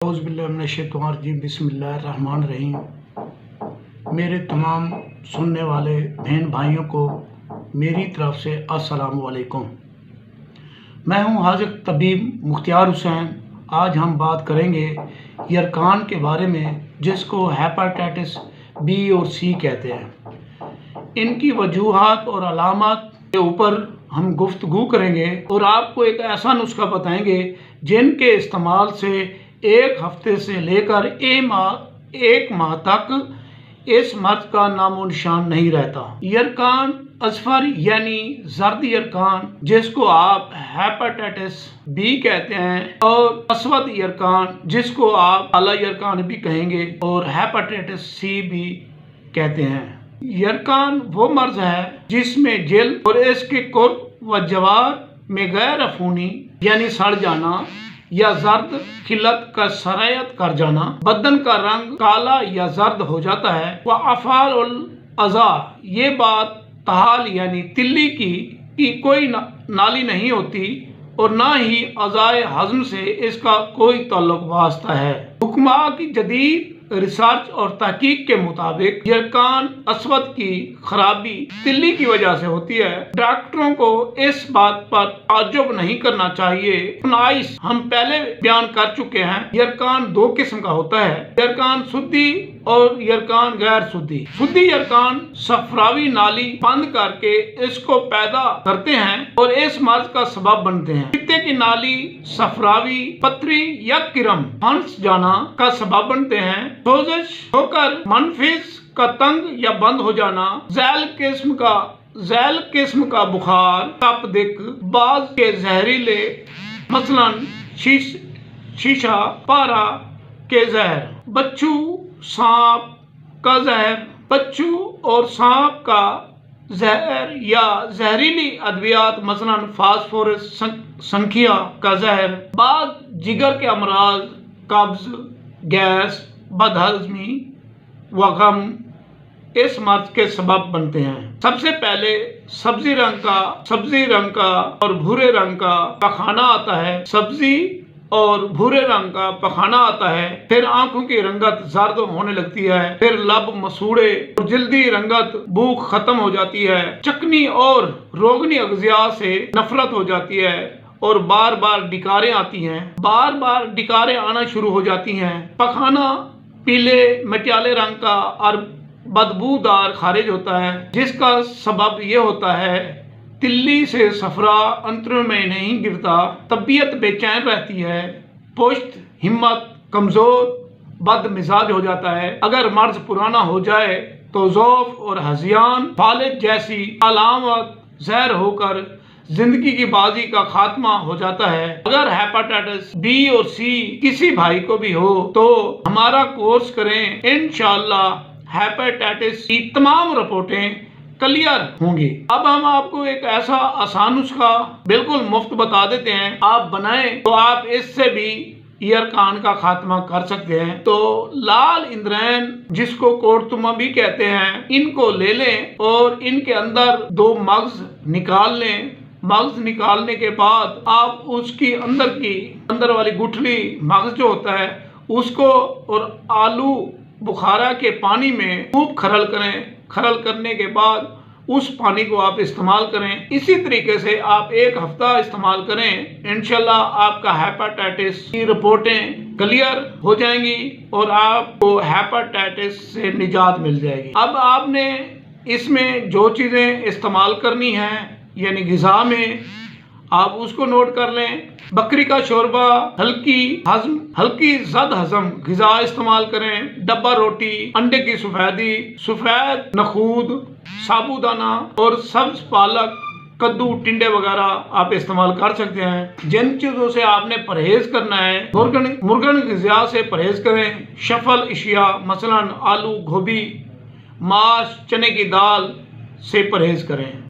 اعوذ باللہ من الشیطان الرجیم بسم اللہ الرحمن الرحیم۔ میرے تمام سننے والے بہن بھائیوں کو میری طرف سے السلام علیکم۔ میں ہوں حاضر طبیب مختار حسین۔ آج ہم بات کریں گے یرکان کے بارے میں، جس کو ہیپاٹائٹس بی اور سی کہتے ہیں۔ ان کی وجوہات اور علامات کے اوپر ہم گفتگو کریں گے اور آپ کو ایک ایسا نسخہ بتائیں گے جن کے استعمال سے ایک ہفتے سے لے کر ایک ماہ تک اس مرض کا نام و نشان نہیں رہتا۔ یرکان اصفر یعنی زرد یرکان، جس کو آپ ہیپاٹائٹس بی کہتے ہیں، اور اسود یرکان، جس کو آپ کالا یرکان بھی کہیں گے اور ہیپاٹائٹس سی بھی کہتے ہیں۔ یرکان وہ مرض ہے جس میں جلد اور اس کے قرب و جوار میں غیر عفونی یعنی سڑ جانا یا زرد خلت کا سرایت کر جانا، بدن کا رنگ کالا یا زرد ہو جاتا ہے، وافعال الاعضاء، یہ بات تحال یعنی تلی کی کوئی نالی نہیں ہوتی اور نہ ہی اعضائے ہضم سے اس کا کوئی تعلق واسطہ ہے۔ حکماء کی جدید ریسرچ اور تحقیق کے مطابق یرکان اسود کی خرابی تلی کی وجہ سے ہوتی ہے۔ ڈاکٹروں کو اس بات پر تعجب نہیں کرنا چاہیے۔ ہم پہلے بیان کر چکے ہیں، یرکان دو قسم کا ہوتا ہے، یرکان سدی اور یرکان غیر سدی۔ سدی یرکان صفراوی نالی بند کر کے اس کو پیدا کرتے ہیں اور اس مرض کا سبب بنتے ہیں۔ پتے کی نالی صفراوی پتری یا کرم پھنس جانا کا سبب بنتے ہیں۔ سوزش ہو کر منفذ کا تنگ یا بند ہو جانا، ذیل قسم کا بخار، تپ دق، بعض کے زہریلے مثلاً شیشہ پارا کے زہر، بچھو سانپ کا زہر، بچھو اور سانپ کا زہر یا زہریلی ادویات مثلاً فاسفورس سنکھیا کا زہر، بعض جگر کے امراض، قبض، گیس، بد ہضمی و غم اس مرض کے سبب بنتے ہیں۔ سب سے پہلے سبزی رنگ کا اور بھورے رنگ کا پخانہ آتا ہے، سبزی اور بھورے رنگ کا پخانہ آتا ہے، پھر آنکھوں کی رنگت زرد ہونے لگتی ہے، پھر لب مسوڑے اور جلدی رنگت بھوک ختم ہو جاتی ہے، چکنی اور روگنی اغذیاء سے نفرت ہو جاتی ہے اور بار بار ڈکاریں آتی ہیں، بار ڈکاریں آنا شروع ہو جاتی ہیں۔ پخانہ پیلے مٹیالے رنگ کا اور بدبودار خارج ہوتا ہے، جس کا سبب یہ ہوتا ہے تلی سے صفرا انتروں میں نہیں گرتا، طبیعت بے چین رہتی ہے، پشت ہمت کمزور، بد مزاج ہو جاتا ہے۔ اگر مرض پرانا ہو جائے تو ضعف اور ہذیان، فالج جیسی علامات ظاہر ہو کر زندگی کی بازی کا خاتمہ ہو جاتا ہے۔ اگر ہیپاٹائٹس بی اور سی کسی بھائی کو بھی ہو تو ہمارا کورس کریں، انشاءاللہ ہیپاٹائٹس کی تمام رپورٹیں کلیئر ہوں گی۔ اب ہم آپ کو ایک ایسا آسان نسخہ بالکل مفت بتا دیتے ہیں، آپ بنائیں تو آپ اس سے بھی یرکان کا خاتمہ کر سکتے ہیں۔ تو لال اندرین، جس کو کوڑتما بھی کہتے ہیں، ان کو لے لیں اور ان کے اندر 2 مغز نکال لیں۔ مغز نکالنے کے بعد آپ اس کی اندر والی گٹھلی مغز جو ہوتا ہے اس کو اور آلو بخارا کے پانی میں خوب کھرل کریں۔ کھرل کرنے کے بعد اس پانی کو آپ استعمال کریں۔ اسی طریقے سے آپ 1 ہفتہ استعمال کریں، انشاءاللہ آپ کا ہیپاٹائٹس کی رپورٹیں کلیئر ہو جائیں گی اور آپ کو ہیپاٹائٹس سے نجات مل جائے گی۔ اب آپ نے اس میں جو چیزیں استعمال کرنی ہیں یعنی غذا میں، آپ اس کو نوٹ کر لیں۔ بکری کا شوربہ، ہلکی زد ہضم غذا استعمال کریں، ڈبہ روٹی، انڈے کی سفید نخود، سابودانہ اور سبز پالک، کدو، ٹنڈے وغیرہ آپ استعمال کر سکتے ہیں۔ جن چیزوں سے آپ نے پرہیز کرنا ہے، مرغن غذا سے پرہیز کریں، شفل اشیاء مثلاً آلو، گوبھی، ماش، چنے کی دال سے پرہیز کریں۔